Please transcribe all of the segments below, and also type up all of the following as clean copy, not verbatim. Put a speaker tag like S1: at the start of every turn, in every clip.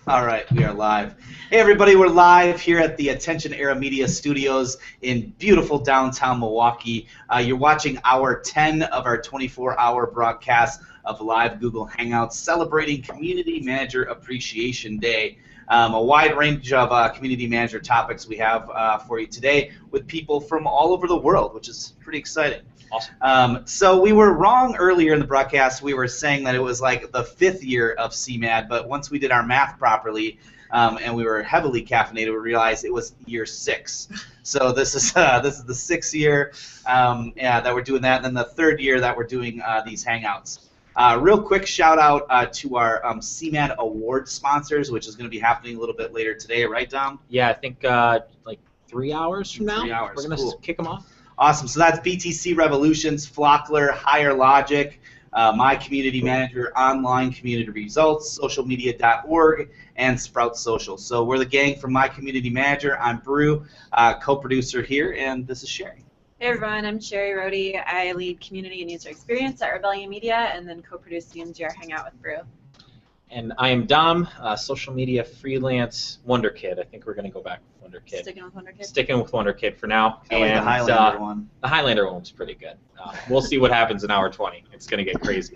S1: All right, we are live. Hey, everybody, we're live here at the Attention Era Media Studios in beautiful downtown Milwaukee. You're watching hour 10 of our 24-hour broadcast of live Google Hangouts celebrating Community Manager Appreciation Day. A wide range of community manager topics we have for you today with people from all over the world, which is pretty exciting.
S2: Awesome.
S1: So we were wrong earlier in the broadcast. We were saying that it was like the 5th year of CMAD, but once we did our math properly and we were heavily caffeinated, we realized it was year 6. So this is the 6th year that we're doing that, and then the 3rd year that we're doing these Hangouts. Real quick shout out to our CMAD award sponsors, which is going to be happening a little bit later today, right, Dom?
S2: Yeah, I think like 3 hours from now.
S1: 3 hours.
S2: We're going to kick them off.
S1: Awesome. So that's BTC Revolutions, Flockler, Higher Logic, My Community Manager, Online Community Results, socialmedia.org, and Sprout Social. So we're the gang from My Community Manager. I'm Brew, co-producer here, and this is Sherry.
S3: Hey everyone, I'm Sherry Rohde. I lead community and user experience at Rebellion Media, and then co-produce the MGR Hangout with Brew.
S2: And I am Dom, social media freelance Wonder Kid. I think we're going to go back with Wonder Kid.
S3: Sticking with Wonder Kid?
S2: Sticking with Wonder Kid for now.
S1: I like the Highlander one.
S2: The Highlander one's pretty good. We'll see what happens in hour 20. It's going to get crazy.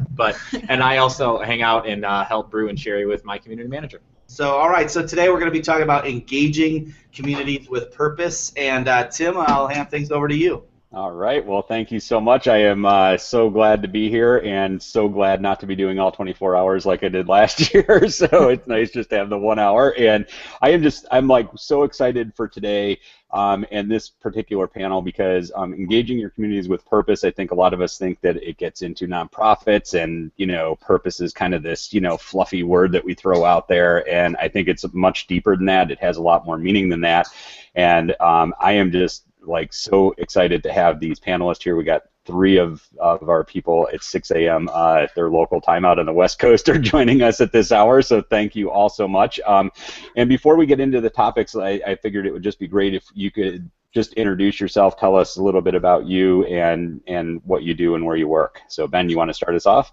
S2: And I also hang out and help Brew and Sherry with My Community Manager.
S1: So, all right, so today we're going to be talking about engaging communities with purpose. And Tim, I'll hand things over to you.
S4: All right. Well, thank you so much. I am so glad to be here and so glad not to be doing all 24 hours like I did last year. So it's nice just to have the 1 hour. And I'm like so excited for today and this particular panel because engaging your communities with purpose, I think a lot of us think that it gets into nonprofits and, purpose is kind of this, fluffy word that we throw out there. And I think it's much deeper than that. It has a lot more meaning than that. And I am just like so excited to have these panelists here. We got 3 of our people at 6 a.m. At their local time out on the West Coast are joining us at this hour, so thank you all so much. And before we get into the topics, I figured it would just be great if you could just introduce yourself, tell us a little bit about you and what you do and where you work. So Ben, you want to start us off?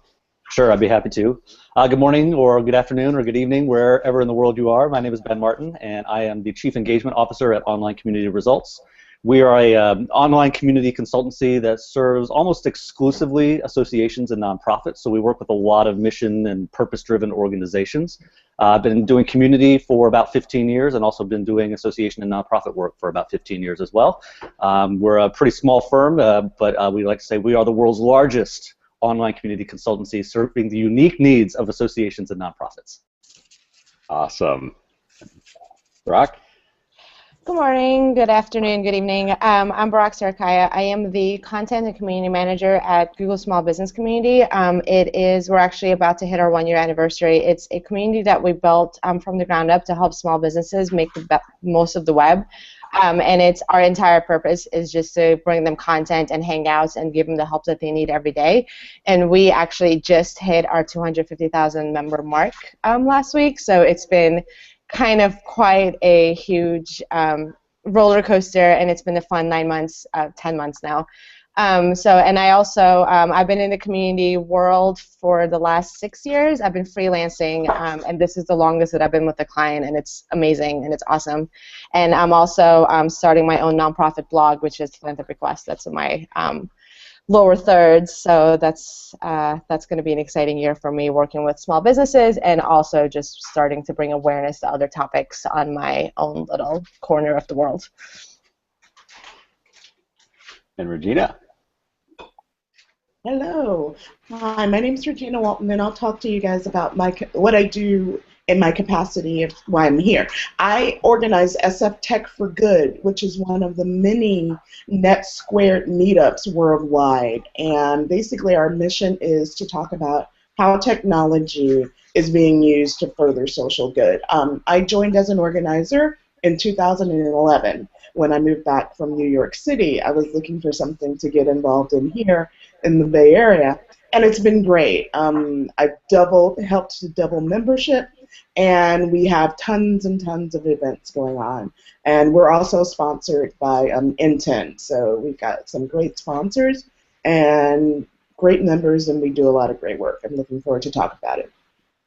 S5: Sure, I'd be happy to. Good morning or good afternoon or good evening, wherever in the world you are. My name is Ben Martin, and I am the Chief Engagement Officer at Online Community Results. We are an online community consultancy that serves almost exclusively associations and nonprofits, so we work with a lot of mission and purpose-driven organizations. I've been doing community for about 15 years and also been doing association and nonprofit work for about 15 years as well. We're a pretty small firm, but we like to say we are the world's largest online community consultancy serving the unique needs of associations and nonprofits.
S4: Awesome. Brock?
S6: Good morning, good afternoon, good evening. I'm Barak Sarakaya. I am the Content and Community Manager at Google Small Business Community. We're actually about to hit our 1-year anniversary. It's a community that we built from the ground up to help small businesses make the most of the web. And our entire purpose is just to bring them content and hangouts and give them the help that they need every day. And we actually just hit our 250,000 member mark last week, so it's been kind of quite a huge roller coaster, and it's been a fun 9 months, 10 months now. And I also, I've been in the community world for the last 6 years. I've been freelancing, and this is the longest that I've been with a client, and it's amazing, and it's awesome. And I'm also starting my own nonprofit blog, which is Philanthropic West. That's in my lower thirds, so that's going to be an exciting year for me working with small businesses and also just starting to bring awareness to other topics on my own little corner of the world.
S4: And Regina?
S7: Hello. Hi, my name is Regina Walton, and I'll talk to you guys about what I do in my capacity of why I'm here. I organize SF Tech for Good, which is one of the many NetSquared meetups worldwide. And basically our mission is to talk about how technology is being used to further social good. I joined as an organizer in 2011 when I moved back from New York City. I was looking for something to get involved in here in the Bay Area, and it's been great. I've helped to double membership, and we have tons and tons of events going on. And we're also sponsored by Intent, so we've got some great sponsors and great members, and we do a lot of great work. I'm looking forward to talk about it.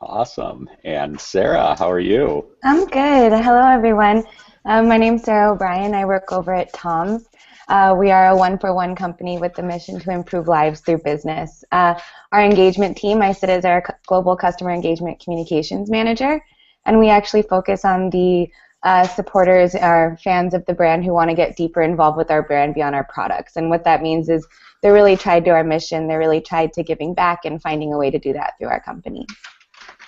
S4: Awesome. And Sarah, how are you?
S8: I'm good. Hello, everyone. My name's Sarah O'Brien. I work over at Tom's. We are a one-for-one company with the mission to improve lives through business. Our engagement team, I sit as our Global Customer Engagement Communications Manager, and we actually focus on the supporters, our fans of the brand who want to get deeper involved with our brand beyond our products. And what that means is they're really tied to our mission, they're really tied to giving back and finding a way to do that through our company.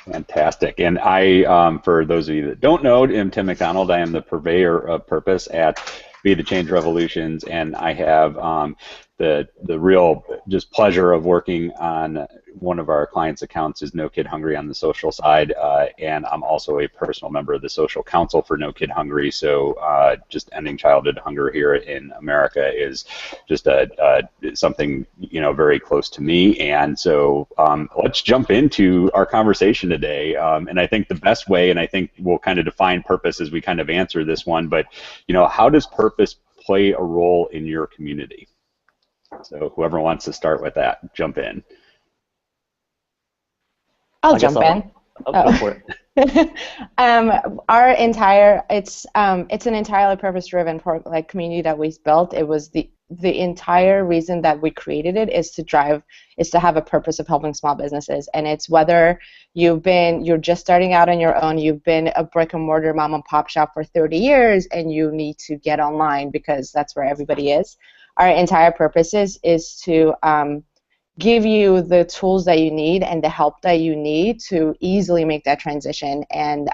S4: Fantastic. And I, for those of you that don't know, am Tim McDonald. I am the purveyor of purpose at Be the Change Revolutions, and I have the real just pleasure of working on one of our clients' accounts is No Kid Hungry on the social side, and I'm also a personal member of the Social Council for No Kid Hungry. So just ending childhood hunger here in America is just something very close to me. And so let's jump into our conversation today. And I think the best way, and I think we'll kind of define purpose as we kind of answer this one, but how does purpose play a role in your community? So whoever wants to start with that, jump in.
S6: I'll jump in.
S5: Go for it.
S6: Our entire it's an entirely purpose-driven community that we've built. It was the entire reason that we created it is to have a purpose of helping small businesses, and it's whether you're just starting out on your own, you've been a brick and mortar mom and pop shop for 30 years, and you need to get online because that's where everybody is. Our entire purpose is to give you the tools that you need and the help that you need to easily make that transition. And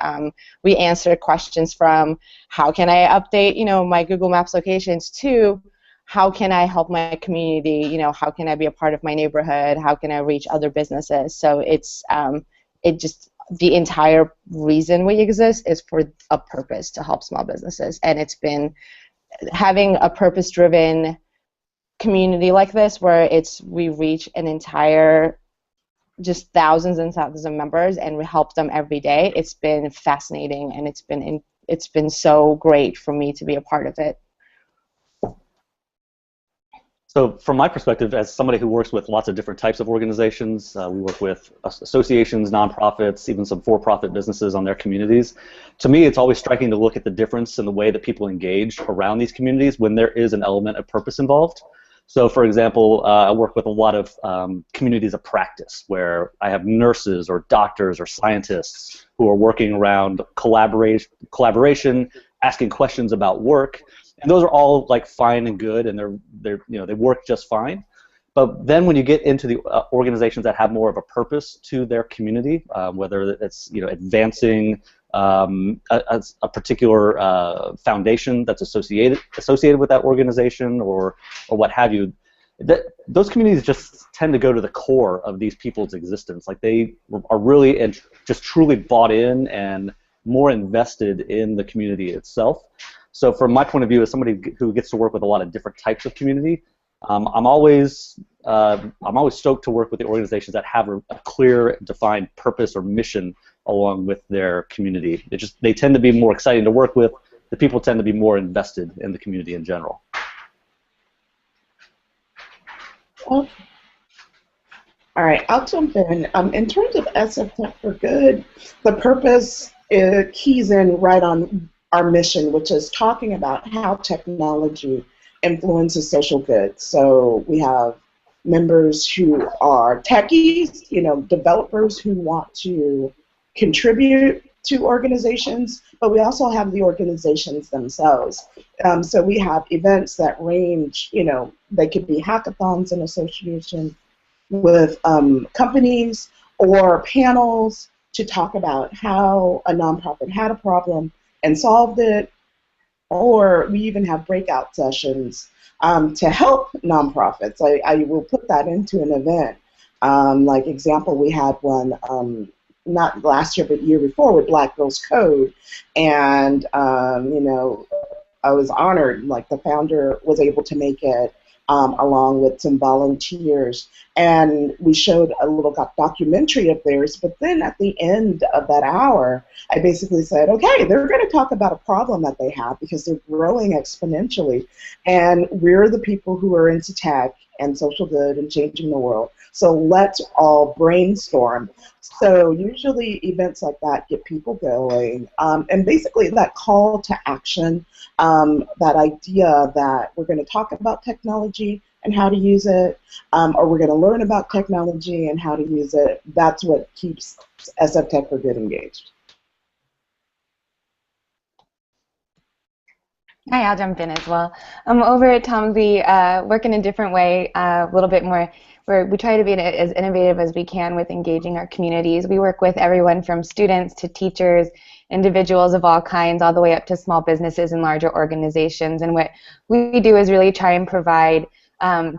S6: we answer questions from how can I update, my Google Maps locations to how can I help my community, how can I be a part of my neighborhood, how can I reach other businesses. So it's the entire reason we exist is for a purpose to help small businesses. And it's been having a purpose-driven community like this where we reach an entire just thousands and thousands of members and we help them every day. It's been fascinating, and it's been so great for me to be a part of it.
S5: So from my perspective, as somebody who works with lots of different types of organizations, we work with associations, nonprofits, even some for-profit businesses on their communities. To me, it's always striking to look at the difference in the way that people engage around these communities when there is an element of purpose involved. So, for example, I work with a lot of communities of practice where I have nurses or doctors or scientists who are working around collaboration, asking questions about work, and those are all fine and good, and they work just fine. But then when you get into the organizations that have more of a purpose to their community, whether it's advancing a particular foundation that's associated with that organization or what have you, those communities just tend to go to the core of these people's existence. They are really and just truly bought in and more invested in the community itself. So from my point of view, as somebody who gets to work with a lot of different types of community, I'm always stoked to work with the organizations that have a clear, defined purpose or mission along with their community. They tend to be more exciting to work with. The people tend to be more invested in the community in general.
S7: All right, I'll jump in. In terms of SF Tech for Good, the purpose keys in right on our mission, which is talking about how technology influences social good. So we have members who are techies, developers who want to contribute to organizations, but we also have the organizations themselves. So we have events that range, they could be hackathons in association with companies or panels to talk about how a nonprofit had a problem and solved it, or we even have breakout sessions to help nonprofits. I will put that into an event. Like example, we had one not last year, but year before with Black Girls Code, and I was honored. The founder was able to make it along with some volunteers, and we showed a little documentary of theirs. But then at the end of that hour, I basically said, okay, they're going to talk about a problem that they have because they're growing exponentially, and we're the people who are into tech and social good and changing the world. So let's all brainstorm. So usually events like that get people going, and basically that call to action, that idea that we're going to talk about technology and how to use it, or we're going to learn about technology and how to use it. That's what keeps SF Tech for Good engaged.
S8: Hi, I'll jump in as well. Over at Tom's, we work in a different way, a little bit more, where we try to be as innovative as we can with engaging our communities. We work with everyone from students to teachers, individuals of all kinds, all the way up to small businesses and larger organizations. And what we do is really try and provide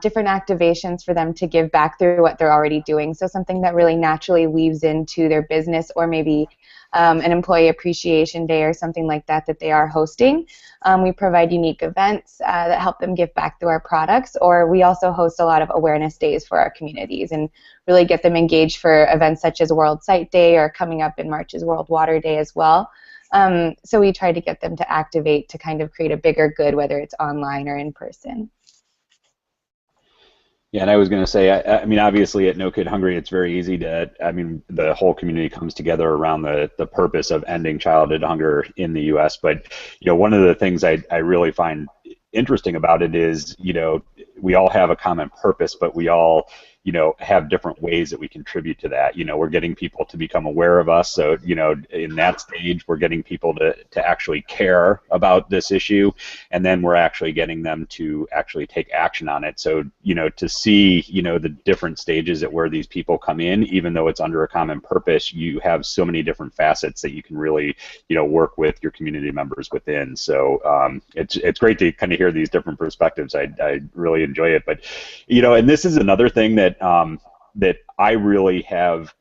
S8: different activations for them to give back through what they're already doing. So something that really naturally weaves into their business, or maybe an employee appreciation day or something like that that they are hosting. We provide unique events that help them give back through our products, or we also host a lot of awareness days for our communities and really get them engaged for events such as World Sight Day, or coming up in March is World Water Day as well. So we try to get them to activate to kind of create a bigger good, whether it's online or in person.
S4: Yeah, and I was going to say, I mean, obviously at No Kid Hungry, it's very easy to, I mean, the whole community comes together around the purpose of ending childhood hunger in the U.S. But, you know, one of the things I really find interesting about it is, you know, we all have a common purpose, but we all, you know, have different ways that we contribute to that. You know, we're getting people to become aware of us. So, you know, in that stage, we're getting people to actually care about this issue, and then we're actually getting them to actually take action on it. So, you know, to see, you know, the different stages at where these people come in, even though it's under a common purpose, you have so many different facets that you can really, you know, work with your community members within. So it's great to kind of hear these different perspectives. I really enjoy it. But, you know, and this is another thing that that I really have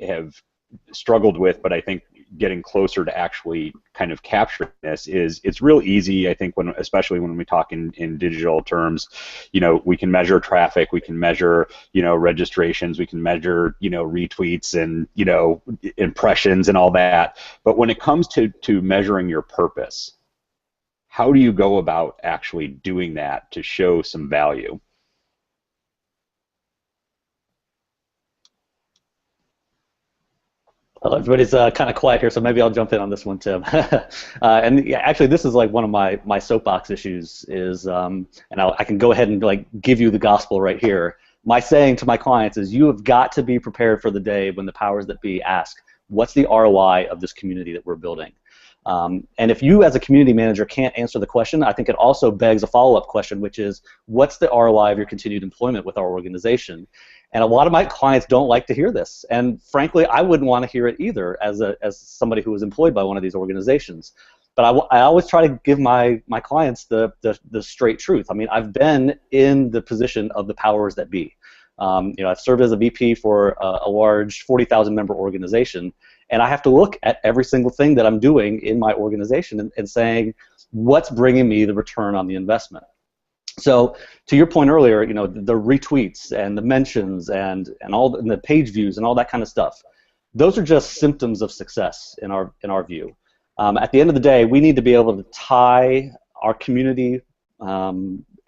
S4: struggled with, but I think getting closer to actually kind of capturing this is, it's real easy, I think, when, especially when we talk in digital terms. You know, we can measure traffic, we can measure, you know, registrations, we can measure, you know, retweets and, you know, impressions and all that. But when it comes to measuring your purpose, how do you go about actually doing that to show some value?
S5: Well, everybody's kind of quiet here, so maybe I'll jump in on this one, Tim. And yeah, actually, this is like one of my soapbox issues is, and I can go ahead and like give you the gospel right here. My saying to my clients is, you have got to be prepared for the day when the powers that be ask, what's the ROI of this community that we're building? And if you as a community manager can't answer the question, I think it also begs a follow-up question, which is, what's the ROI of your continued employment with our organization? And a lot of my clients don't like to hear this, and frankly, I wouldn't want to hear it either as somebody who was employed by one of these organizations. But I always try to give my clients the straight truth. I mean, I've been in the position of the powers that be. You know, I've served as a VP for a large 40,000 member organization, and I have to look at every single thing that I'm doing in my organization and saying, what's bringing me the return on the investment? So to your point earlier, you know, the retweets and the mentions and the page views and all that kind of stuff, those are just symptoms of success in our view. At the end of the day, we need to be able to tie our community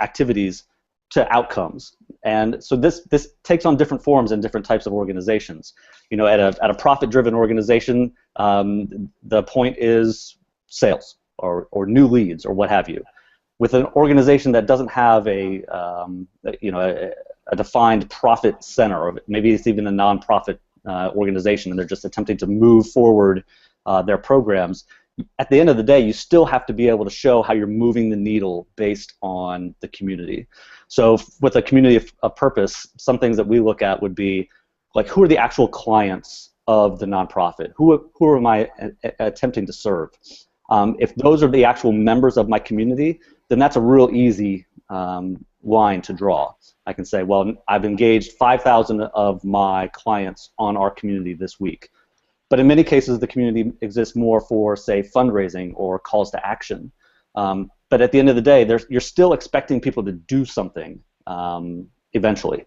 S5: activities to outcomes, and so this takes on different forms in different types of organizations. You know, at a profit-driven organization, the point is sales or new leads or what have you. With an organization that doesn't have a defined profit center, or maybe it's even a nonprofit organization, and they're just attempting to move forward their programs, at the end of the day, you still have to be able to show how you're moving the needle based on the community. So with a community of purpose, some things that we look at would be, like, who are the actual clients of the nonprofit? Who am I attempting to serve? If those are the actual members of my community, then that's a real easy line to draw. I can say, well, I've engaged 5,000 of my clients on our community this week. But in many cases, the community exists more for, say, fundraising or calls to action. But at the end of the day, you're still expecting people to do something eventually.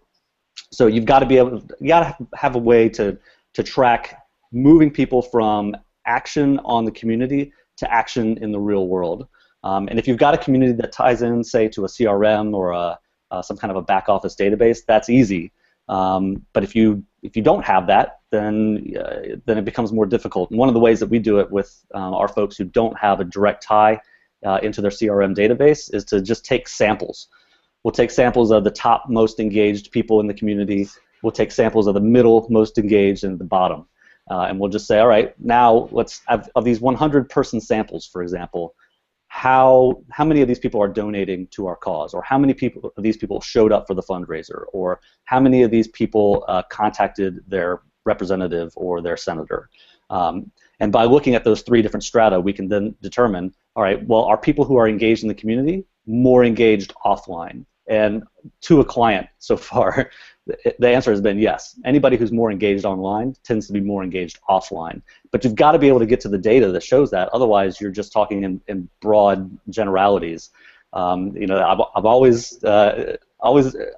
S5: So you've got to be able, you got to have a way to track moving people from action on the community to action in the real world. And if you've got a community that ties in, say, to a CRM or some kind of a back office database, that's easy. But if you don't have that, then it becomes more difficult. And one of the ways that we do it with our folks who don't have a direct tie into their CRM database is to just take samples. We'll take samples of the top most engaged people in the community. We'll take samples of the middle most engaged and the bottom. And we'll just say, all right, now let's have, of these 100-person samples, for example, how many of these people are donating to our cause, or how many people of these people showed up for the fundraiser, or how many of these people contacted their representative or their senator. And by looking at those 3 different strata, we can then determine, all right, well, are people who are engaged in the community more engaged offline? And to a client so far, the answer has been yes. Anybody who's more engaged online tends to be more engaged offline. But you've got to be able to get to the data that shows that. Otherwise, you're just talking in broad generalities. You know, I'm always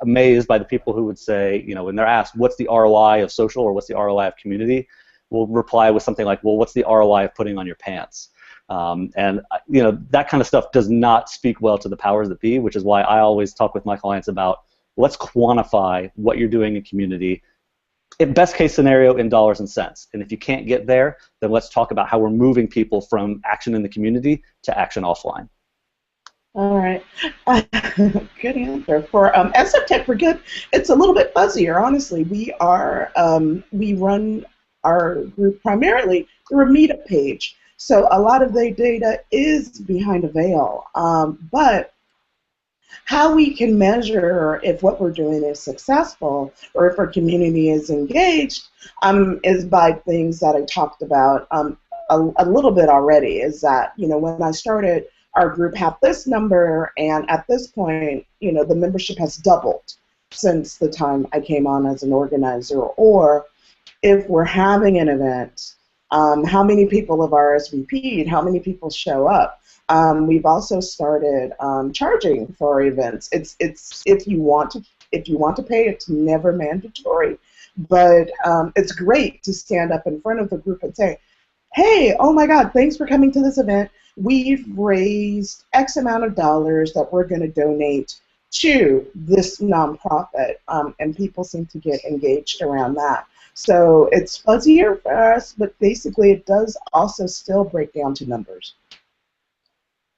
S5: amazed by the people who would say, you know, when they're asked, what's the ROI of social or what's the ROI of community, will reply with something like, well, what's the ROI of putting on your pants? And you know, that kind of stuff does not speak well to the powers that be, which is why I always talk with my clients about, let's quantify what you're doing in community, in best case scenario in dollars and cents. And if you can't get there, then let's talk about how we're moving people from action in the community to action offline.
S7: All right. Good answer. For SF Tech for Good, it's a little bit fuzzier, honestly. We run our group primarily through a meetup page. So a lot of the data is behind a veil. But how we can measure if what we're doing is successful or if our community is engaged is by things that I talked about a little bit already. Is that, you know, when I started, our group had this number, and at this point, you know, the membership has doubled since the time I came on as an organizer. Or if we're having an event, how many people have RSVP'd, how many people show up. We've also started charging for our events. It's if you want to pay, it's never mandatory, but it's great to stand up in front of the group and say, hey, oh my God, thanks for coming to this event. We've raised X amount of dollars that we're going to donate to this nonprofit, and people seem to get engaged around that. So it's fuzzier for us, but basically it does also still break down to numbers.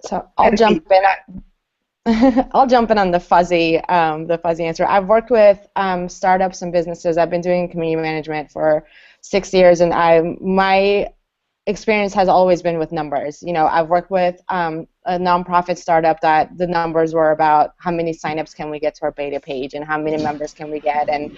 S6: So I'll jump in. I'll jump in on the fuzzy answer. I've worked with startups and businesses. I've been doing community management for 6 years, and my experience has always been with numbers. You know, I've worked with a nonprofit startup that the numbers were about how many signups can we get to our beta page and how many members can we get, and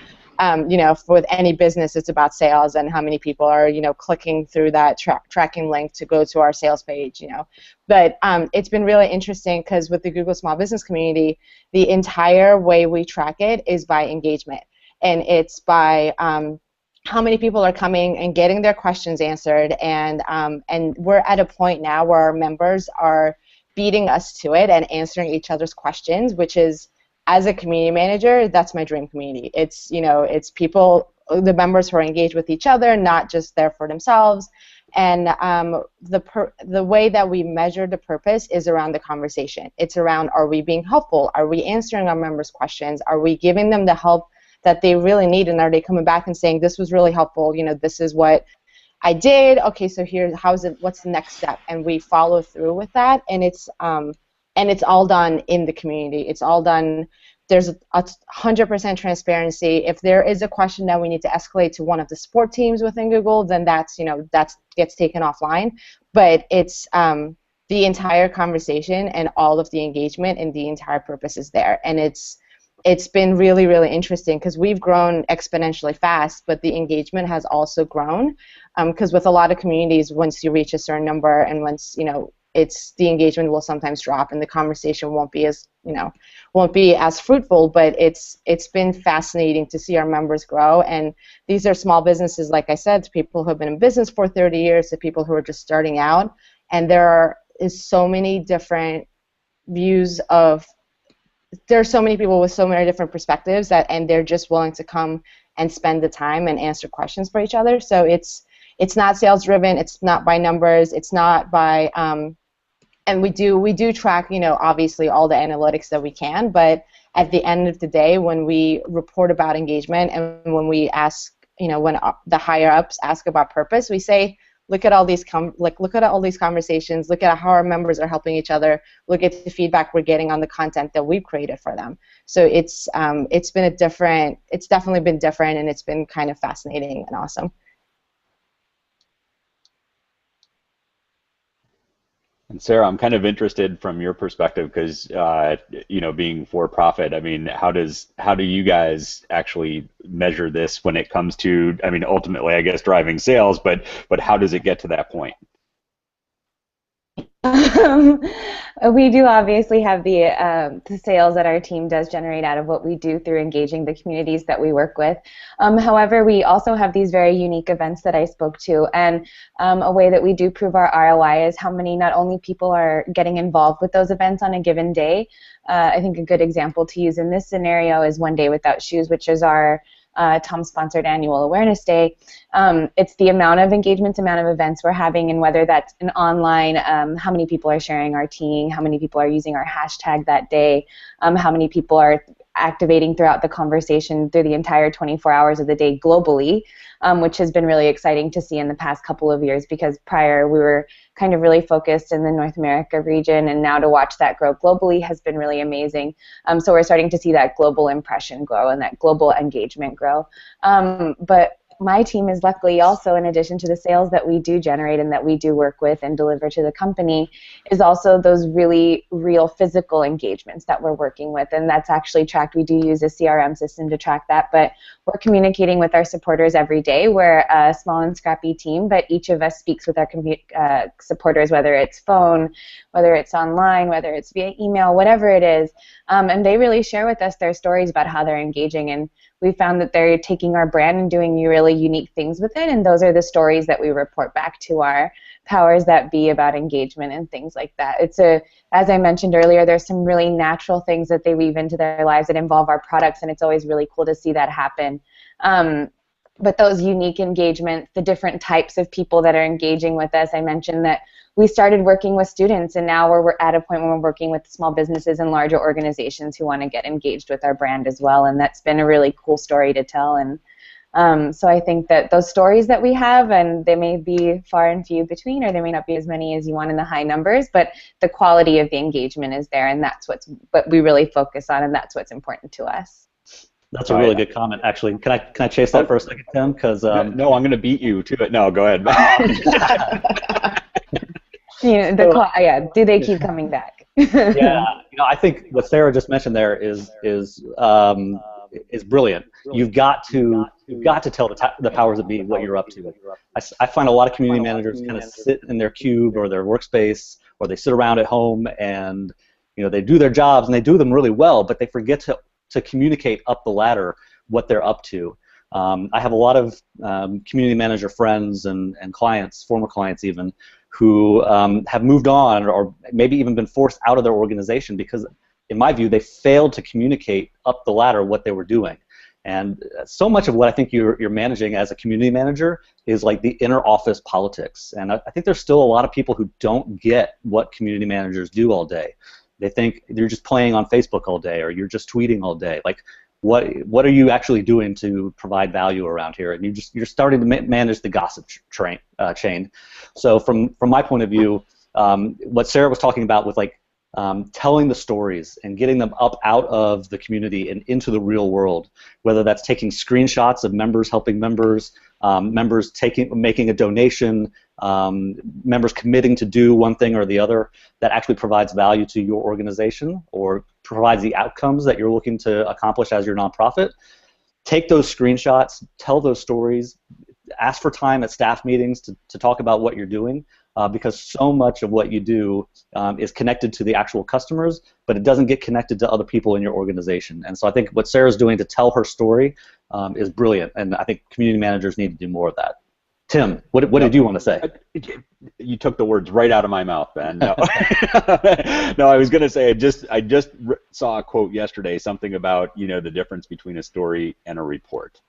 S6: you know, with any business, it's about sales and how many people are, you know, clicking through that tracking link to go to our sales page, you know. But it's been really interesting because with the Google Small Business community, the entire way we track it is by engagement, and it's by how many people are coming and getting their questions answered, and we're at a point now where our members are beating us to it and answering each other's questions, which is, as a community manager, that's my dream community. It's, you know, it's people, the members who are engaged with each other, not just there for themselves. And the way that we measure the purpose is around the conversation. It's around, are we being helpful? Are we answering our members' questions? Are we giving them the help that they really need? And are they coming back and saying, this was really helpful, you know, this is what I did, okay, so here's, what's the next step? And we follow through with that, and it's all done in the community. It's all done, there's 100% transparency. If there is a question that we need to escalate to one of the support teams within Google, then that's, you know, that gets taken offline. But it's the entire conversation and all of the engagement and the entire purpose is there. And it's been really, really interesting because we've grown exponentially fast, but the engagement has also grown because with a lot of communities, once you reach a certain number and once, you know, the engagement will sometimes drop and the conversation won't be as, you know, won't be as fruitful, but it's been fascinating to see our members grow. And these are small businesses, like I said, to people who have been in business for 30 years, to people who are just starting out, and there is so many different views of, there are so many people with so many different perspectives and they're just willing to come and spend the time and answer questions for each other. So it's not sales driven, it's not by numbers, it's not by and we do track, you know, obviously all the analytics that we can, but at the end of the day, when we report about engagement and when we ask, when the higher ups ask about purpose, we say, look at all these look at all these conversations, look at how our members are helping each other, look at the feedback we're getting on the content that we've created for them. So it's definitely been different, and it's been kind of fascinating and awesome.
S4: And Sarah, I'm kind of interested from your perspective because, being for profit, I mean, how do you guys actually measure this when it comes to, I mean, ultimately, I guess, driving sales, but how does it get to that point?
S8: We do obviously have the sales that our team does generate out of what we do through engaging the communities that we work with. However, we also have these very unique events that I spoke to, and a way that we do prove our ROI is how many not only people are getting involved with those events on a given day. I think a good example to use in this scenario is One Day Without Shoes, which is our Tom-sponsored annual awareness day. It's the amount of engagements, amount of events we're having, and whether that's an online, how many people are sharing our team, how many people are using our hashtag that day, how many people are activating throughout the conversation through the entire 24 hours of the day globally, which has been really exciting to see in the past couple of years, because prior we were kind of really focused in the North America region, and now to watch that grow globally has been really amazing. So we're starting to see that global impression grow and that global engagement grow. But my team is luckily also, in addition to the sales that we do generate and that we do work with and deliver to the company, is also those really real physical engagements that we're working with, and that's actually tracked. We do use a CRM system to track that, but we're communicating with our supporters every day. We're a small and scrappy team, but each of us speaks with our supporters, whether it's phone, whether it's online, whether it's via email, whatever it is, and they really share with us their stories about how they're engaging, and we found that they're taking our brand and doing really unique things with it, and those are the stories that we report back to our powers that be about engagement and things like that. As I mentioned earlier, there's some really natural things that they weave into their lives that involve our products, and it's always really cool to see that happen. But those unique engagements, the different types of people that are engaging with us, I mentioned that we started working with students, and now we're at a point where we're working with small businesses and larger organizations who want to get engaged with our brand as well, and that's been a really cool story to tell. And so I think that those stories that we have, and they may be far and few between, or there may not be as many as you want in the high numbers, but the quality of the engagement is there, and that's what we really focus on, and that's what's important to us.
S5: That's a really good comment, actually. Can I chase that for a second, Tim? Because
S4: no, I'm going to beat you to it. No, go ahead.
S8: Do they keep coming back?
S5: Yeah, I think what Sarah just mentioned there is brilliant. You've got to tell the powers that be what you're up to. I find a lot of community managers kind of sit in their cube or their workspace, or they sit around at home and they do their jobs and they do them really well, but they forget to communicate up the ladder what they're up to. I have a lot of community manager friends and clients, former clients even, who have moved on or maybe even been forced out of their organization because, in my view, they failed to communicate up the ladder what they were doing. And so much of what I think you're managing as a community manager is like the inner office politics. And I think there's still a lot of people who don't get what community managers do all day. They think you're just playing on Facebook all day, or you're just tweeting all day. Like, what are you actually doing to provide value around here? And you're starting to manage the gossip chain. So from my point of view, what Sarah was talking about with telling the stories and getting them up out of the community and into the real world, whether that's taking screenshots of members helping members, members making a donation, members committing to do one thing or the other that actually provides value to your organization or provides the outcomes that you're looking to accomplish as your nonprofit. Take those screenshots, tell those stories, ask for time at staff meetings to talk about what you're doing, because so much of what you do is connected to the actual customers, but it doesn't get connected to other people in your organization. And so I think what Sarah's doing to tell her story is brilliant, and I think community managers need to do more of that. Tim, what did you want to say?
S4: You took the words right out of my mouth, Ben. No, no, I was going to say I just saw a quote yesterday, something about the difference between a story and a report.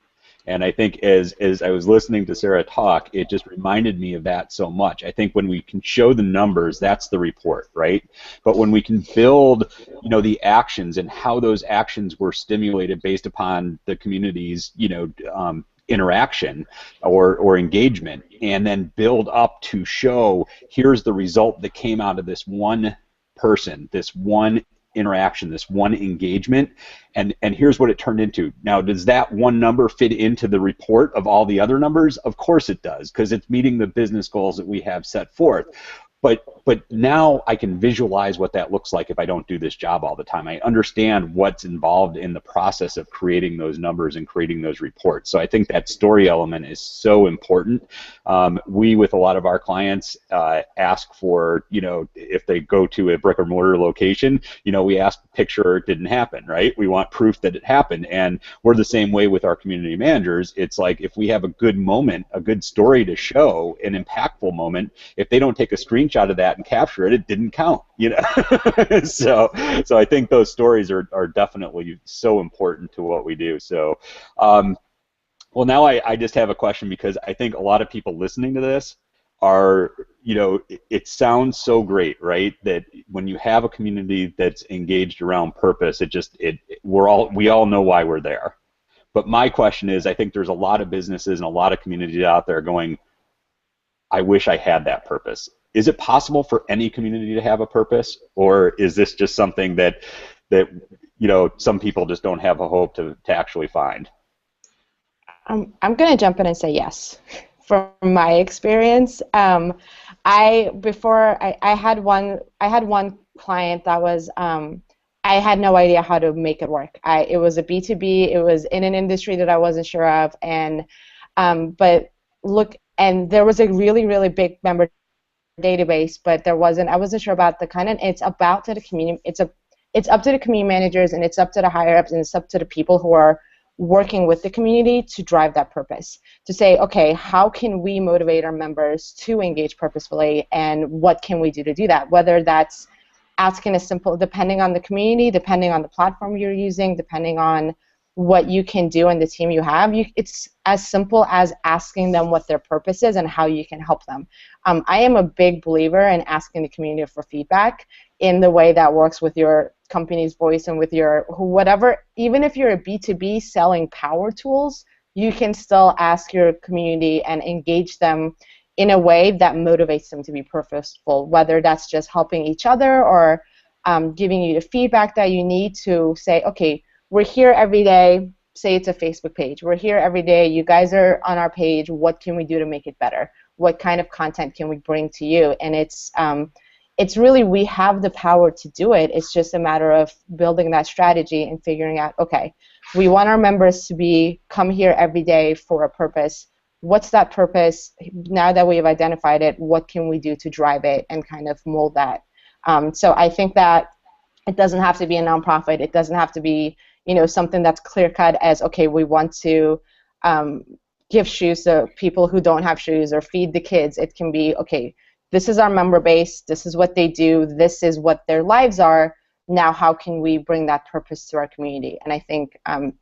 S4: And I think as I was listening to Sarah talk, it just reminded me of that so much. I think when we can show the numbers, that's the report, right? But when we can build, you know, the actions and how those actions were stimulated based upon the community's, you know, interaction or engagement, and then build up to show here's the result that came out of this one person, this one interaction, this one engagement, and here's what it turned into. Now, does that one number fit into the report of all the other numbers? Of course it does, because it's meeting the business goals that we have set forth. But now I can visualize what that looks like if I don't do this job all the time. I understand what's involved in the process of creating those numbers and creating those reports. So I think that story element is so important. We, with a lot of our clients, ask for, you know, if they go to a brick or mortar location, you know, we ask picture it didn't happen, right? We want proof that it happened. And we're the same way with our community managers. It's like if we have a good moment, a good story to show, an impactful moment, if they don't take a screenshot of that and capture it, it didn't count, you know. so I think those stories are definitely so important to what we do. So well, now I just have a question, because I think a lot of people listening to this are, you know, it sounds so great, right? That when you have a community that's engaged around purpose, we all know why we're there. But my question is, I think there's a lot of businesses and a lot of communities out there going, I wish I had that purpose. Is it possible for any community to have a purpose, or is this just something that you know, some people just don't have a hope to actually find?
S6: I'm going to jump in and say yes. From my experience, I had one client that was I had no idea how to make it work. It was a B2B. It was in an industry that I wasn't sure of, and there was a really big member database, but I wasn't sure about the kind of. It's up to the community managers, and it's up to the higher ups, and it's up to the people who are working with the community to drive that purpose, to say, okay, how can we motivate our members to engage purposefully, and what can we do to do that? Whether that's asking a simple, depending on the community, depending on the platform you're using, depending on what you can do and the team you have, it's as simple as asking them what their purpose is and how you can help them. I am a big believer in asking the community for feedback in the way that works with your company's voice and with your whatever. Even if you're a B2B selling power tools, you can still ask your community and engage them in a way that motivates them to be purposeful, whether that's just helping each other or giving you the feedback that you need to say, okay, we're here every day. Say it's a Facebook page. We're here every day. You guys are on our page. What can we do to make it better? What kind of content can we bring to you? And it's really, we have the power to do it. It's just a matter of building that strategy and figuring out, okay, we want our members to come here every day for a purpose. What's that purpose? Now that we've identified it, what can we do to drive it and kind of mold that? So I think that it doesn't have to be a nonprofit. It doesn't have to be, something that's clear-cut as, okay, we want to give shoes to people who don't have shoes or feed the kids. It can be, okay, this is our member base. This is what they do. This is what their lives are. Now how can we bring that purpose to our community? And I think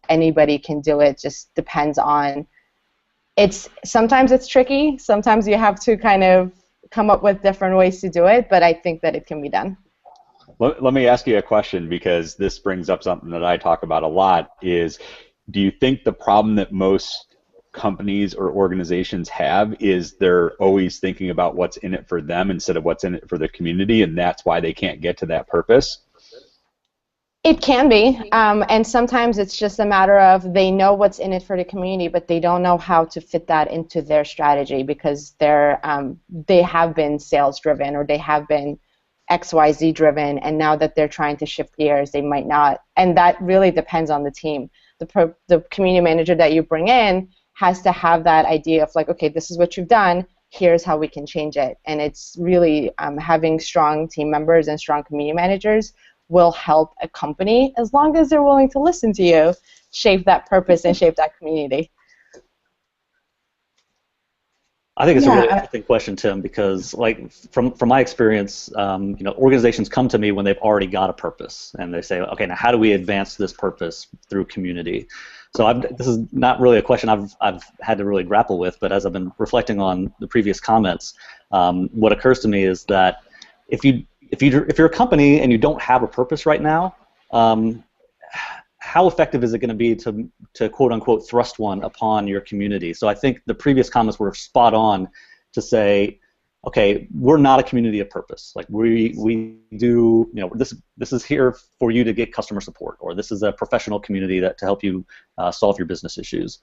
S6: anybody can do it. Just depends on, sometimes it's tricky. Sometimes you have to kind of come up with different ways to do it, but I think that it can be done.
S4: Let me ask you a question, because this brings up something that I talk about a lot, is do you think the problem that most companies or organizations have is they're always thinking about what's in it for them instead of what's in it for the community, and that's why they can't get to that purpose?
S6: It can be, and sometimes it's just a matter of they know what's in it for the community, but they don't know how to fit that into their strategy because they have been sales-driven or they have been XYZ driven, and now that they're trying to shift gears, they might not. And that really depends on the team. The community manager that you bring in has to have that idea of like, okay, this is what you've done, here's how we can change it. And it's really having strong team members and strong community managers will help a company, as long as they're willing to listen to you, shape that purpose and shape that community.
S5: I think it's a really interesting question, Tim, because like from my experience, organizations come to me when they've already got a purpose, and they say, okay, now how do we advance this purpose through community? So this is not really a question I've had to really grapple with, but as I've been reflecting on the previous comments, what occurs to me is that if you're a company and you don't have a purpose right now, how effective is it going to be to quote unquote thrust one upon your community? So I think the previous comments were spot on to say, okay, we're not a community of purpose. Like we do, this is here for you to get customer support, or this is a professional community to help you solve your business issues.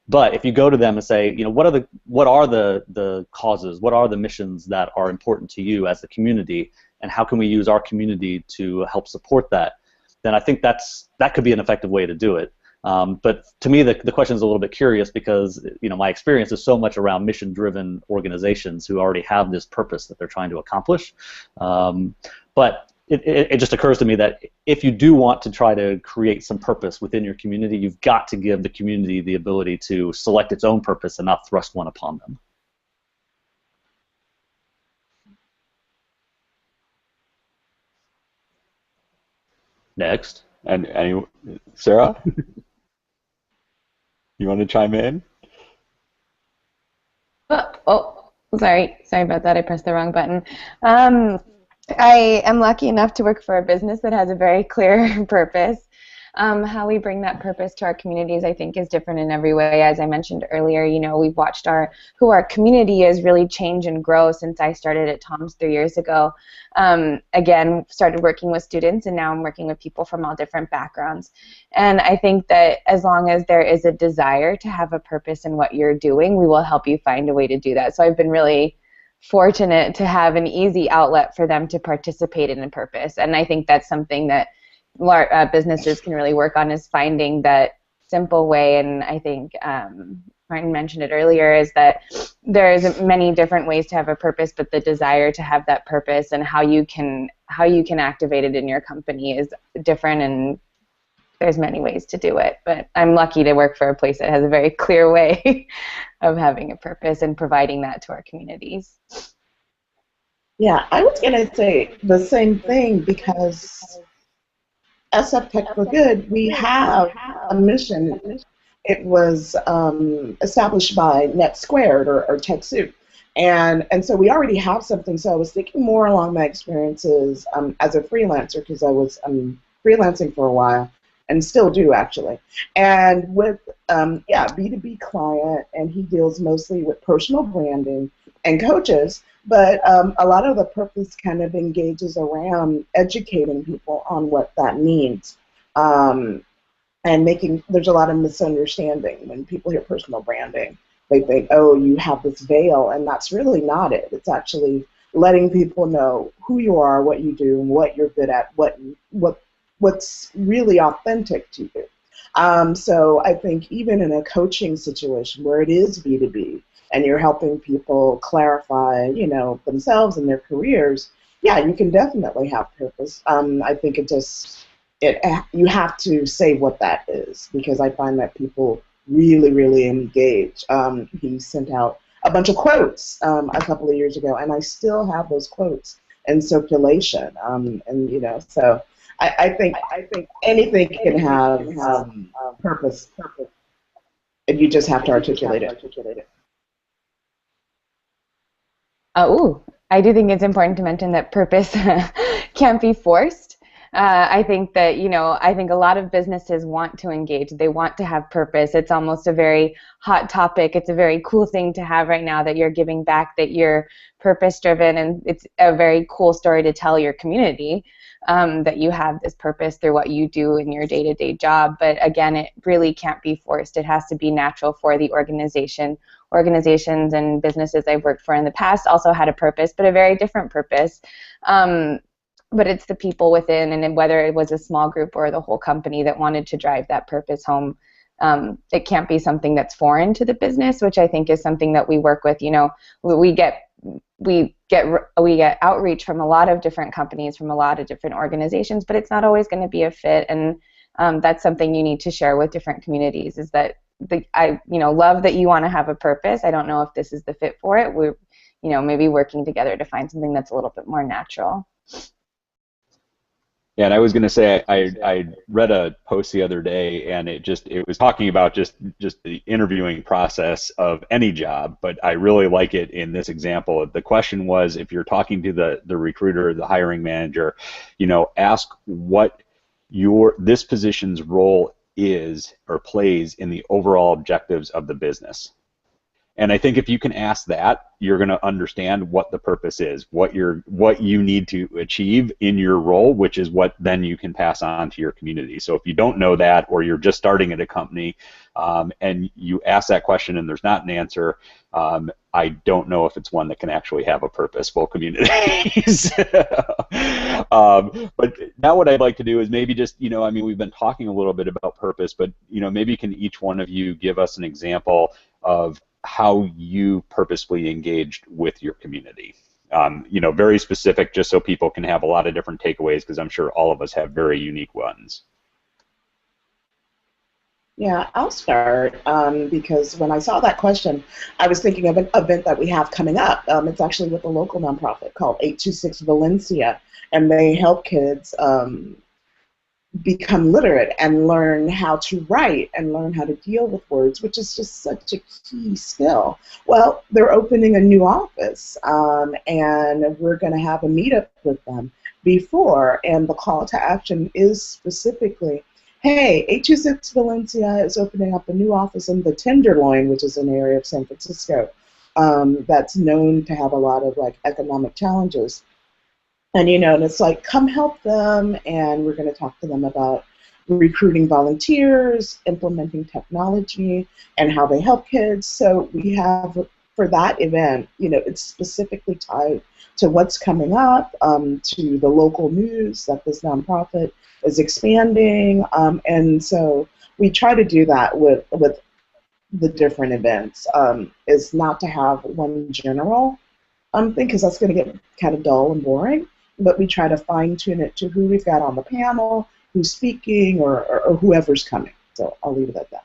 S5: But if you go to them and say, what are the causes, what are the missions that are important to you as a community, and how can we use our community to help support that? Then I think that could be an effective way to do it. But to me, the question is a little bit curious because my experience is so much around mission-driven organizations who already have this purpose that they're trying to accomplish. But it just occurs to me that if you do want to try to create some purpose within your community, you've got to give the community the ability to select its own purpose and not thrust one upon them. Next.
S4: And Sarah? You want to chime in?
S8: Oh, sorry about that. I pressed the wrong button. I am lucky enough to work for a business that has a very clear purpose. How we bring that purpose to our communities, I think, is different in every way. As I mentioned earlier, we've watched who our community is really change and grow since I started at Tom's 3 years ago. Again, started working with students, and now I'm working with people from all different backgrounds. And I think that as long as there is a desire to have a purpose in what you're doing, we will help you find a way to do that. So I've been really fortunate to have an easy outlet for them to participate in a purpose. And I think that's something that businesses can really work on, is finding that simple way. And I think Martin mentioned it earlier, is that there's many different ways to have a purpose, but the desire to have that purpose and how you can activate it in your company is different, and there's many ways to do it. But I'm lucky to work for a place that has a very clear way of having a purpose and providing that to our communities.
S7: Yeah, I was going to say the same thing, because SF Tech for Good, we have a mission. It was established by NetSquared or TechSoup. And so we already have something. So I was thinking more along my experiences as a freelancer, because I was freelancing for a while, and still do, actually. And with, B2B client, and he deals mostly with personal branding and coaches, but a lot of the purpose kind of engages around educating people on what that means. And there's a lot of misunderstanding when people hear personal branding. They think, oh, you have this veil, and that's really not it. It's actually letting people know who you are, what you do, and what you're good at, what's really authentic to you. So I think even in a coaching situation where it is B2B, and you're helping people clarify, themselves and their careers, yeah, you can definitely have purpose. I think you have to say what that is, because I find that people really, really engage. He sent out a bunch of quotes a couple of years ago, and I still have those quotes in circulation. So I think anything can have purpose, and you just have to articulate it.
S8: I do think it's important to mention that purpose can't be forced. I think that, I think a lot of businesses want to engage. They want to have purpose. It's almost a very hot topic. It's a very cool thing to have right now, that you're giving back, that you're purpose-driven, and it's a very cool story to tell your community, that you have this purpose through what you do in your day-to-day job. But again, it really can't be forced. It has to be natural for the organization. Organizations and businesses I've worked for in the past also had a purpose, but a very different purpose. But it's the people within, and whether it was a small group or the whole company that wanted to drive that purpose home. It can't be something that's foreign to the business, which I think is something that we work with. We get outreach from a lot of different companies, from a lot of different organizations, but it's not always going to be a fit. And that's something you need to share with different communities, is that I love that you want to have a purpose. I don't know if this is the fit for it. We're maybe working together to find something that's a little bit more natural.
S4: And I was going to say, I read a post the other day, and it was talking about just the interviewing process of any job, but I really like it in this example. The question was, if you're talking to the recruiter, the hiring manager, ask what this position's role is or plays in the overall objectives of the business. And I think if you can ask that, you're going to understand what the purpose is, what you need to achieve in your role, which is what then you can pass on to your community. So if you don't know that, or you're just starting at a company, and you ask that question and there's not an answer, I don't know if it's one that can actually have a purposeful communities. But now what I'd like to do is maybe just, we've been talking a little bit about purpose, but maybe can each one of you give us an example of how you purposefully engaged with your community. Very specific, just so people can have a lot of different takeaways, because I'm sure all of us have very unique ones.
S7: Yeah, I'll start because when I saw that question, I was thinking of an event that we have coming up. It's actually with a local nonprofit called 826 Valencia, and they help kids become literate and learn how to write and learn how to deal with words, which is just such a key skill. Well, they're opening a new office, and we're going to have a meetup with them before, and the call to action is specifically, hey, 826 Valencia is opening up a new office in the Tenderloin, which is an area of San Francisco that's known to have a lot of economic challenges. And and it's like, come help them, and we're going to talk to them about recruiting volunteers, implementing technology, and how they help kids. So we have, for that event, it's specifically tied to what's coming up, to the local news that this nonprofit is expanding, and so we try to do that with the different events, is not to have one general thing, because that's going to get kind of dull and boring, but we try to fine-tune it to who we've got on the panel, who's speaking, or whoever's coming. So I'll leave it at that.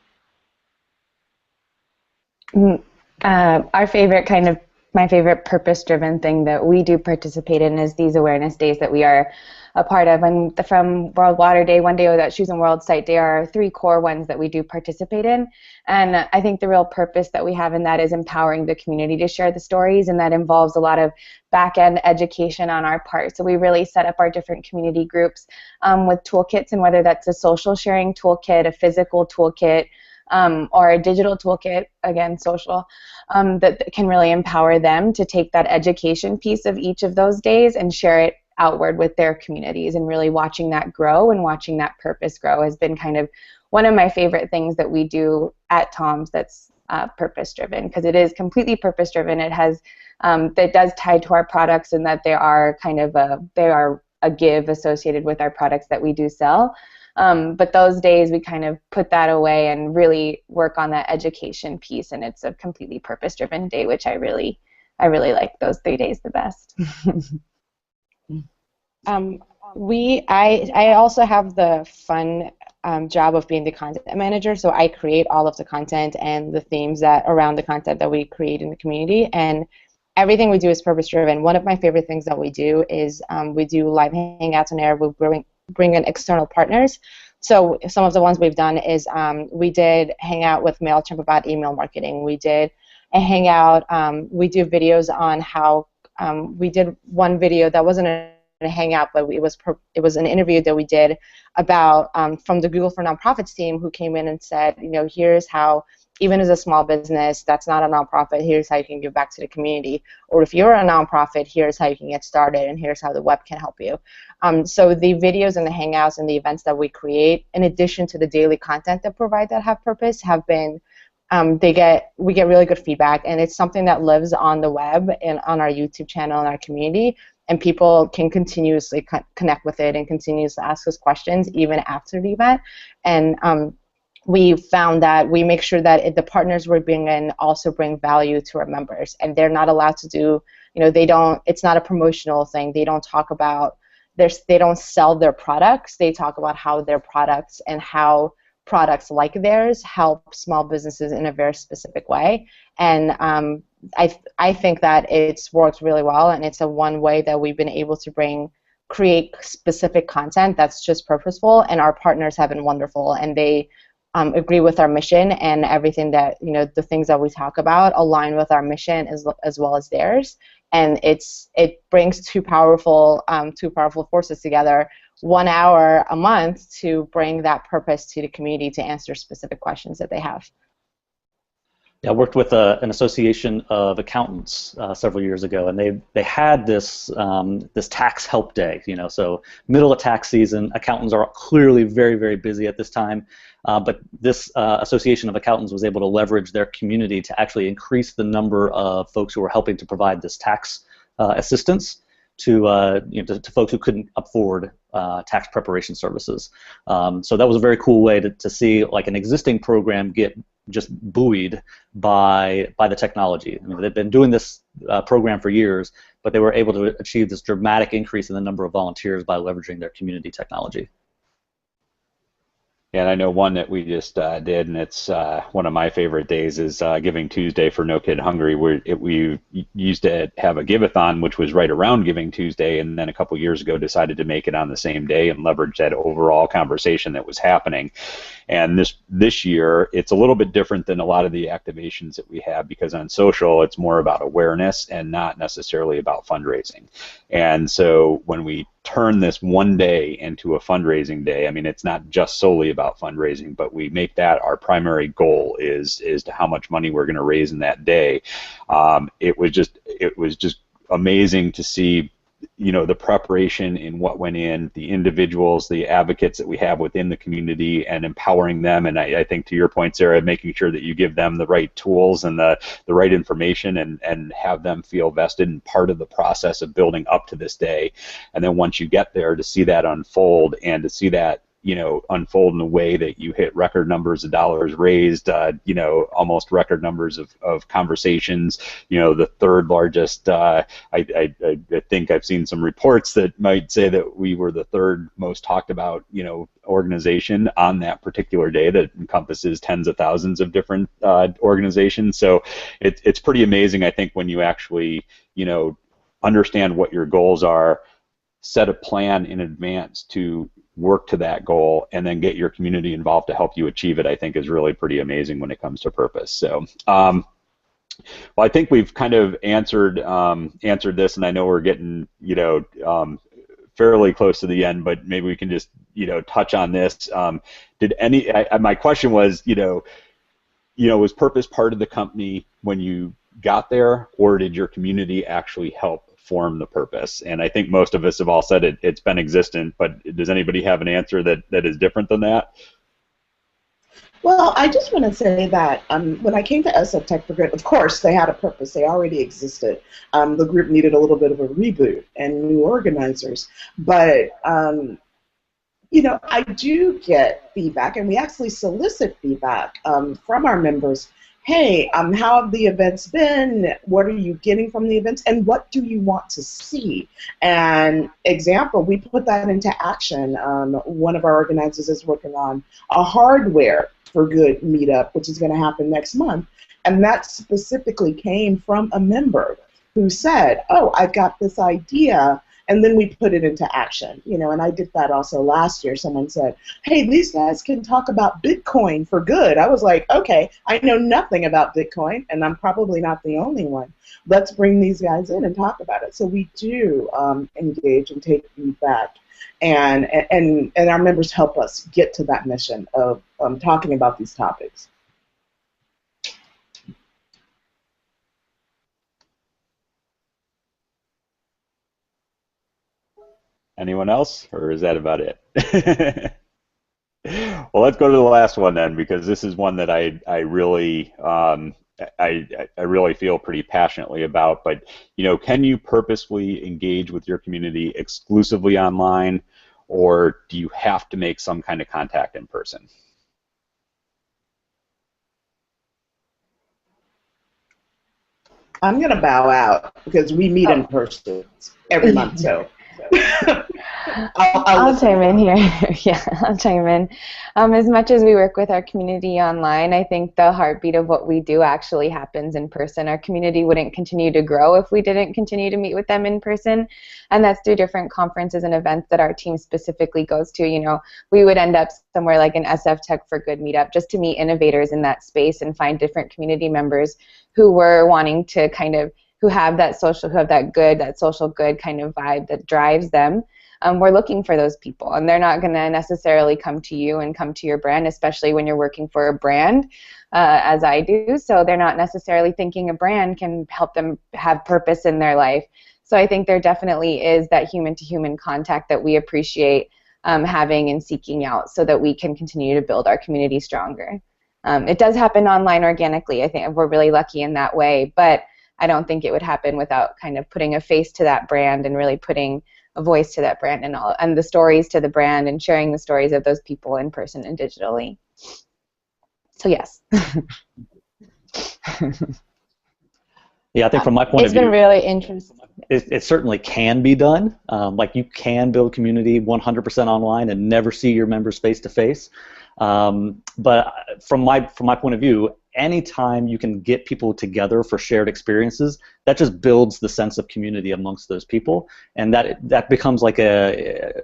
S8: My favorite purpose-driven thing that we do participate in is these awareness days that we are a part of. And from World Water Day, One Day Without Shoes, and World Sight Day are 3 core ones that we do participate in. And I think the real purpose that we have in that is empowering the community to share the stories, and that involves a lot of back-end education on our part. So we really set up our different community groups with toolkits, and whether that's a social sharing toolkit, a physical toolkit, or a digital toolkit, again, social, that can really empower them to take that education piece of each of those days and share it outward with their communities. And really watching that grow and watching that purpose grow has been kind of one of my favorite things that we do at Tom's that's purpose-driven, because it is completely purpose-driven. It has, that does tie to our products, and that they are a give associated with our products that we do sell. But those days we kind of put that away and really work on that education piece, and it's a completely purpose-driven day, which I really like those 3 days the best.
S6: I also have the fun job of being the content manager, so I create all of the content and the themes that around the content that we create in the community, and everything we do is purpose-driven. One of my favorite things that we do is we do live hangouts on air. We bring in external partners. So some of the ones we've done is we did hang out with MailChimp about email marketing. We did a hangout. We do videos on how we did one video that wasn't a hangout, but it was an interview that we did about from the Google for Nonprofits team, who came in and said, here's how, even as a small business that's not a nonprofit, here's how you can give back to the community. Or if you're a nonprofit, here's how you can get started, and here's how the web can help you. So the videos and the hangouts and the events that we create, in addition to the daily content that provide that have purpose, have been, we get really good feedback, and it's something that lives on the web and on our YouTube channel and our community, and people can continuously connect with it and continuously ask us questions even after the event. And we found that we make sure that the partners we bring in also bring value to our members, and they're not allowed to do, it's not a promotional thing. They don't talk about, they don't sell their products. They talk about how their products and how products like theirs help small businesses in a very specific way. And I think that it's worked really well, and it's one way that we've been able to bring create specific content that's just purposeful, and our partners have been wonderful, and they agree with our mission, and everything that, the things that we talk about align with our mission as well as theirs, and it brings two powerful forces together, 1 hour a month to bring that purpose to the community to answer specific questions that they have.
S5: Yeah, I worked with an association of accountants several years ago, and they had this this tax help day. So middle of tax season, accountants are clearly very, very busy at this time. But this association of accountants was able to leverage their community to actually increase the number of folks who were helping to provide this tax assistance to to folks who couldn't afford tax preparation services. So that was a very cool way to see like an existing program get just buoyed by the technology. I mean, they've been doing this program for years, but they were able to achieve this dramatic increase in the number of volunteers by leveraging their community technology.
S4: And I know one that we just did, and it's one of my favorite days, is Giving Tuesday for No Kid Hungry, where we used to have a give-a-thon, which was right around Giving Tuesday, and then a couple years ago decided to make it on the same day and leverage that overall conversation that was happening. And this year, it's a little bit different than a lot of the activations that we have, because on social, it's more about awareness and not necessarily about fundraising. And so when we turn this one day into a fundraising day, I mean, it's not just solely about fundraising, but we make that our primary goal is to how much money we're going to raise in that day. It was just amazing to see, the preparation in what went in, the individuals, the advocates that we have within the community, and empowering them. And I think, to your point, Sarah, making sure that you give them the right tools and the right information, and have them feel vested and part of the process of building up to this day. And then once you get there, to see that unfold, and to see that unfold in a way that you hit record numbers of dollars raised, almost record numbers of conversations, the third largest, I think I've seen some reports that might say that we were the third most talked about, organization on that particular day, that encompasses tens of thousands of different organizations. So it's pretty amazing, I think, when you actually, understand what your goals are, set a plan in advance to work to that goal, and then get your community involved to help you achieve it, I think is really pretty amazing when it comes to purpose. So, well, I think we've kind of answered this, and I know we're getting, fairly close to the end, but maybe we can just, touch on this. My question was, was purpose part of the company when you got there, or did your community actually help form the purpose? And I think most of us have all said it's been existent, but does anybody have an answer that is different than that?
S7: Well, I just want to say that when I came to SF Tech for Good, of course, they had a purpose. They already existed. The group needed a little bit of a reboot and new organizers. But, I do get feedback, and we actually solicit feedback from our members. Hey, how have the events been? What are you getting from the events? And what do you want to see? And example, we put that into action. One of our organizers is working on a hardware for good meetup, which is going to happen next month. And that specifically came from a member who said, oh, I've got this idea. And then we put it into action, and I did that also last year. Someone said, hey, these guys can talk about Bitcoin for good. I was like, okay, I know nothing about Bitcoin, and I'm probably not the only one. Let's bring these guys in and talk about it. So we do engage and take feedback, and our members help us get to that mission of talking about these topics.
S4: Anyone else, or is that about it? Well, let's go to the last one then, because this is one that I really feel pretty passionately about. But can you purposefully engage with your community exclusively online, or do you have to make some kind of contact in person?
S7: I'm going to bow out because we meet in person every month. So.
S8: I'll chime in here. Yeah, I'll chime in. As much as we work with our community online, I think the heartbeat of what we do actually happens in person. Our community wouldn't continue to grow if we didn't continue to meet with them in person, and that's through different conferences and events that our team specifically goes to. You know, we would end up somewhere like an SF Tech for Good meetup just to meet innovators in that space and find different community members who were wanting to who have that social good kind of vibe that drives them. We're looking for those people, and they're not going to necessarily come to you and come to your brand, especially when you're working for a brand, as I do. So they're not necessarily thinking a brand can help them have purpose in their life. So I think there definitely is that human-to-human contact that we appreciate having and seeking out so that we can continue to build our community stronger. It does happen online organically. I think we're really lucky in that way, but I don't think it would happen without kind of putting a face to that brand and really putting a voice to that brand and the stories to the brand and sharing the stories of those people in person and digitally. So yes.
S5: Yeah, I think from my point of view,
S6: it's been really interesting.
S5: It certainly can be done. Like you can build community 100% online and never see your members face to face. But from my point of view, anytime you can get people together for shared experiences, that just builds the sense of community amongst those people, and that becomes like an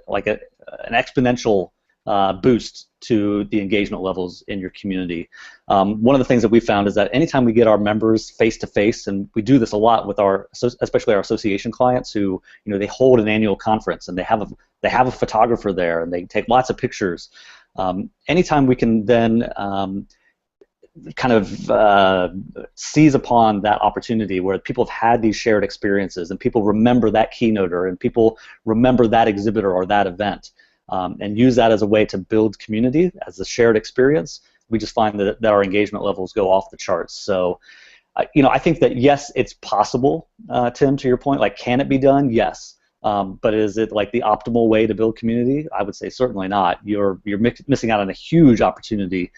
S5: exponential boost to the engagement levels in your community. One of the things that we found is that anytime we get our members face to face, and we do this a lot with especially our association clients who, they hold an annual conference and they have a photographer there and they take lots of pictures. Anytime we can then kind of seize upon that opportunity where people have had these shared experiences and people remember that keynoter and people remember that exhibitor or that event, and use that as a way to build community as a shared experience, we just find that our engagement levels go off the charts. So, I think that yes, it's possible, Tim, to your point, like can it be done? Yes. But is it like the optimal way to build community? I would say certainly not. You're missing out on a huge opportunity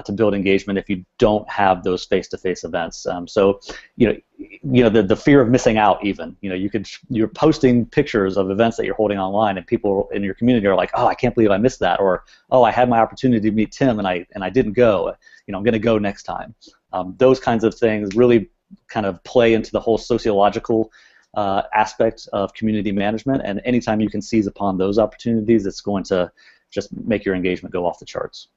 S5: to build engagement if you don't have those face-to-face events. So, the fear of missing out. Even, you're posting pictures of events that you're holding online, and people in your community are like, "Oh, I can't believe I missed that," or "Oh, I had my opportunity to meet Tim and I didn't go. I'm going to go next time." Those kinds of things really kind of play into the whole sociological aspect of community management, and anytime you can seize upon those opportunities, it's going to just make your engagement go off the charts.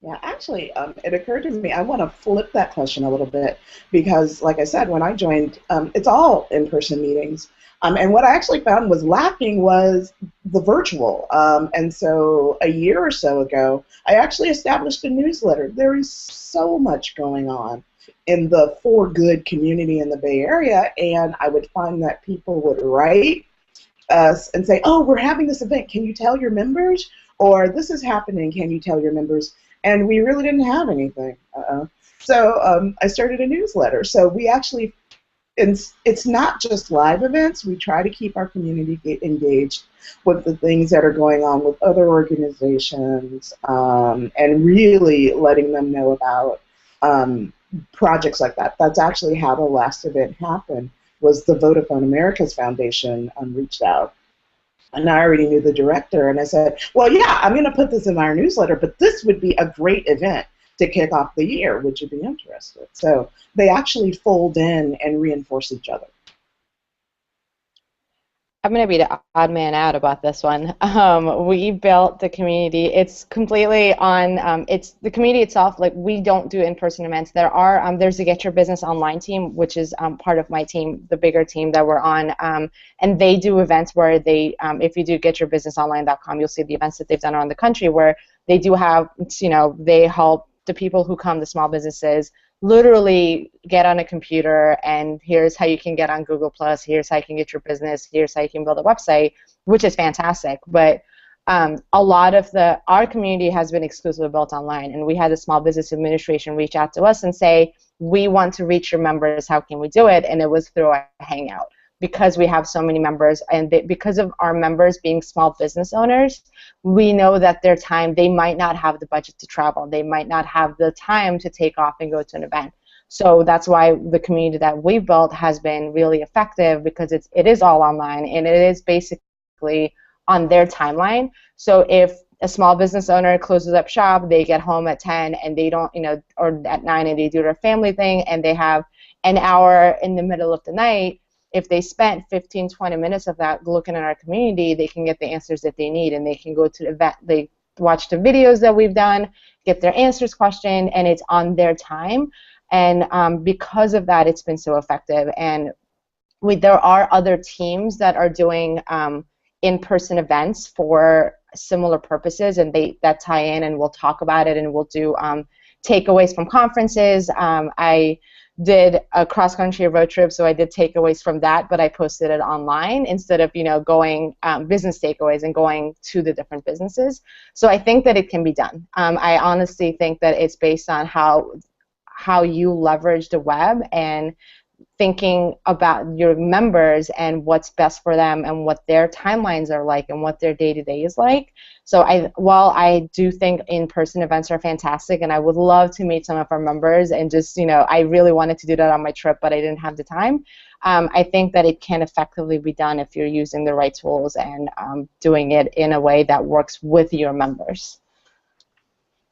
S7: Yeah, actually, it occurred to me, I want to flip that question a little bit because, like I said, when I joined, it's all in-person meetings. And what I actually found was lacking was the virtual. And so a year or so ago, I actually established a newsletter. There is so much going on in the For Good community in the Bay Area, and I would find that people would write us and say, "Oh, we're having this event. Can you tell your members?" Or, "This is happening. Can you tell your members?" And we really didn't have anything. So I started a newsletter. So we actually, it's not just live events. We try to keep our community engaged with the things that are going on with other organizations, and really letting them know about projects like that. That's actually how the last event happened, was the Vodafone Americas Foundation reached out. And I already knew the director, and I said, "Well, yeah, I'm going to put this in our newsletter, but this would be a great event to kick off the year. Would you be interested?" So they actually fold in and reinforce each other.
S6: I'm going to be the odd man out about this one. We built the community. It's completely on, it's the community itself. Like, we don't do in-person events. There's a Get Your Business Online team, which is part of my team, the bigger team that we're on, and they do events where they, if you do getyourbusinessonline.com, you'll see the events that they've done around the country where they do have, they help the people who come, the small businesses, literally get on a computer, and here's how you can get on Google+, here's how you can get your business, here's how you can build a website, which is fantastic. But a lot of our community has been exclusively built online, and we had the Small Business Administration reach out to us and say, "We want to reach your members, how can we do it?" And it was through a Hangout. Because we have so many members, and because of our members being small business owners, we know that they might not have the budget to travel. They might not have the time to take off and go to an event. So that's why the community that we built has been really effective, because it is all online and it is basically on their timeline. So if a small business owner closes up shop, they get home at 10 and they don't, or at 9 and they do their family thing and they have an hour in the middle of the night. If they spent 15, 20 minutes of that looking at our community, they can get the answers that they need, and they can go to the event, they watch the videos that we've done, get their answers questioned, and it's on their time. And because of that, it's been so effective. And there are other teams that are doing in-person events for similar purposes, and that tie in, and we'll talk about it, and we'll do takeaways from conferences. I did a cross-country road trip, so I did takeaways from that, but I posted it online instead of going business takeaways and going to the different businesses. So I think that it can be done. I honestly think that it's based on how you leverage the web and thinking about your members and what's best for them and what their timelines are like and what their day-to-day is like. So while I do think in-person events are fantastic, and I would love to meet some of our members, and just, I really wanted to do that on my trip, but I didn't have the time, I think that it can effectively be done if you're using the right tools and doing it in a way that works with your members.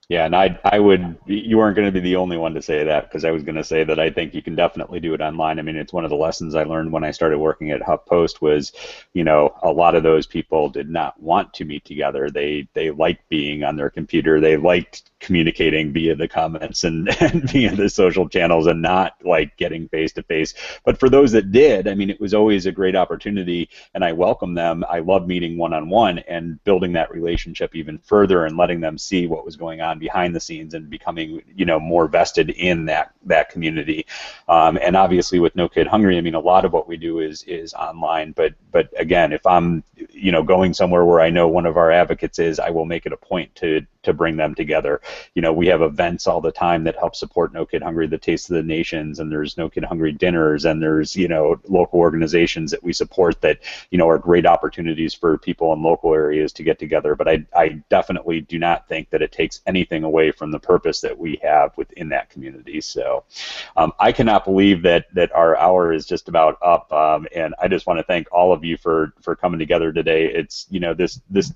S4: Yeah, and you weren't going to be the only one to say that, because I was going to say that I think you can definitely do it online. I mean, it's one of the lessons I learned when I started working at HuffPost was, a lot of those people did not want to meet together. They liked being on their computer. They liked communicating via the comments and via the social channels, and not like getting face-to-face. But for those that did, I mean, it was always a great opportunity, and I welcome them. I love meeting one-on-one and building that relationship even further and letting them see what was going on behind the scenes and becoming, more vested in that community. And obviously with No Kid Hungry, I mean, a lot of what we do is online. But again, if I'm, going somewhere where I know one of our advocates is, I will make it a point to bring them together. We have events all the time that help support No Kid Hungry, the Taste of the Nations, and there's No Kid Hungry dinners, and there's, local organizations that we support that, are great opportunities for people in local areas to get together. But I definitely do not think that it takes anything away from the purpose that we have within that community. So I cannot believe that our hour is just about up, and I just want to thank all of you for coming together today. It's, this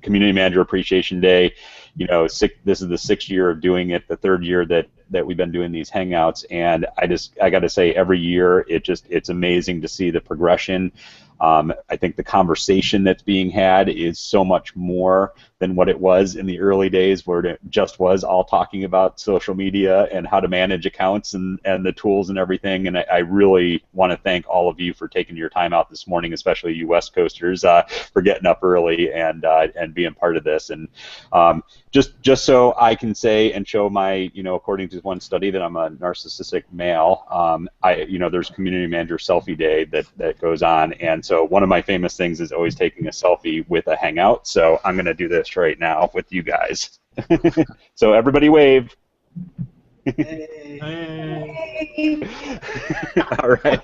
S4: Community Manager Appreciation Day, this is the 6th year of doing it, the 3rd year that we've been doing these hangouts, and I got to say, every year it's amazing to see the progression. I think the conversation that's being had is so much more than what it was in the early days, where it just was all talking about social media and how to manage accounts and the tools and everything. And I really want to thank all of you for taking your time out this morning, especially you West Coasters, for getting up early and being part of this. And just so I can say and show my, according to one study, that I'm a narcissistic male, there's Community Manager Selfie Day that goes on. And so one of my famous things is always taking a selfie with a hangout. So I'm going to do this right now with you guys. So everybody wave.
S2: Hey.
S4: All right.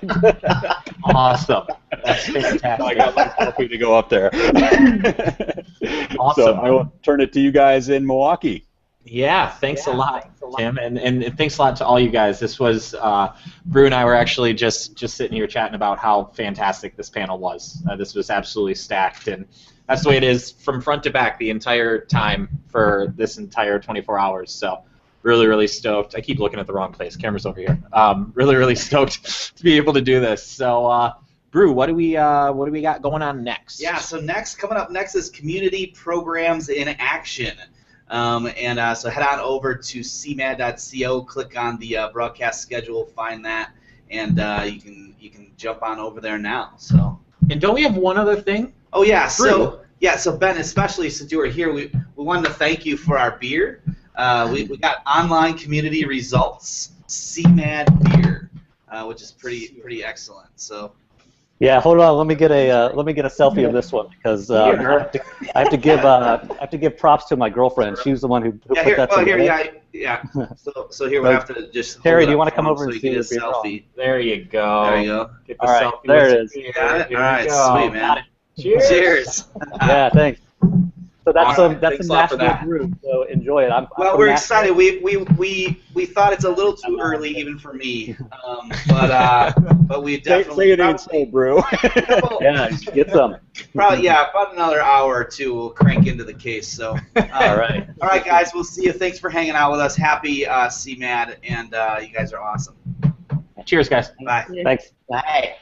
S2: Awesome. That's fantastic.
S4: I got my selfie to go up there.
S2: Awesome.
S4: So I will turn it to you guys in Milwaukee.
S2: Yeah, thanks a lot, Tim, and thanks a lot to all you guys. This was, Brew and I were actually just sitting here chatting about how fantastic this panel was. This was absolutely stacked, and that's the way it is from front to back the entire time for this entire 24 hours. So really, really stoked. I keep looking at the wrong place. Camera's over here. Really, really stoked to be able to do this. So, Brew, what do we got going on next?
S1: Yeah, so coming up next is Community Programs in Action. So head on over to cmad.co, click on the broadcast schedule, find that, and you can jump on over there now. So.
S2: And don't we have one other thing?
S1: Oh yeah,
S2: Brew.
S1: so Ben, especially since you were here, we wanted to thank you for our beer. We got online community results, CMAD beer, which is pretty excellent. So.
S5: Yeah, hold on. Let me get a selfie of this one, because I have to give props to my girlfriend. She's the one who put that together.
S1: Yeah. So here we have to just.
S5: Terry, do you want to come over and
S1: so
S5: see
S1: you
S5: the beer?
S1: selfie?
S2: There you go.
S1: There you go.
S2: Get the
S5: All right,
S2: selfie.
S5: there it is.
S1: Got it? All right, sweet man.
S2: Cheers.
S1: Cheers.
S5: Yeah, thanks. So that's
S1: Awesome.
S5: that's
S1: Thanks
S5: a
S1: a lot for
S5: national
S1: that.
S5: group. So enjoy it.
S1: Well, we're excited. We thought it's a little too early even for me, but we definitely
S4: Say it ain't so, Brew.
S5: Yeah, get some.
S1: probably about another hour or two we'll crank into the case. So
S5: All right.
S1: all right, guys, we'll see you. Thanks for hanging out with us. Happy CMAD, and you guys are awesome.
S2: Cheers, guys.
S1: Bye.
S5: Thanks.
S7: Bye.